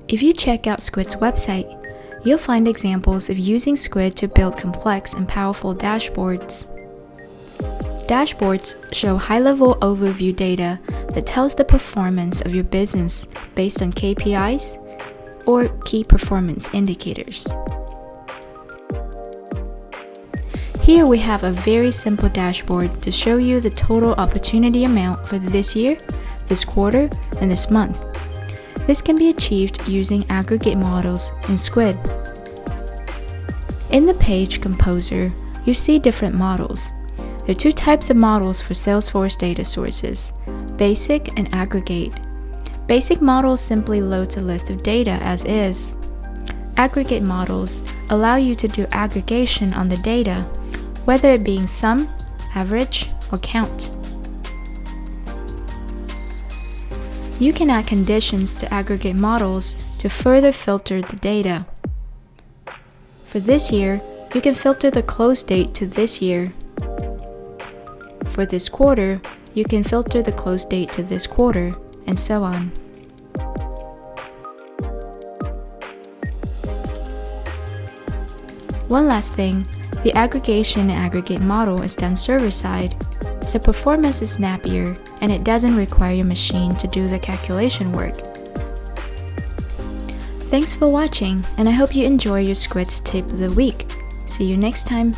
If you check out Skuid's website, you'll find examples of using Skuid to build complex and powerful dashboards. Dashboards show high-level overview data that tells the performance of your business based on KPIs or key performance indicators. Here we have a very simple dashboard to show you the total opportunity amount for this year, this quarter, and this month. This can be achieved using aggregate models in Skuid. In the page Composer, you see different models. There are two types of models for Salesforce data sources, Basic and Aggregate. Basic models simply loads a list of data as is. Aggregate models allow you to do aggregation on the data, whether it being sum, average, or count. You can add conditions to aggregate models to further filter the data. For this year, you can filter the close date to this year. For this quarter, you can filter the close date to this quarter, and so on. One last thing, the aggregation and aggregate model is done server-side, so performance is snappier and it doesn't require your machine to do the calculation work. Thanks for watching, and I hope you enjoy your Skuid's tip of the week. See you next time!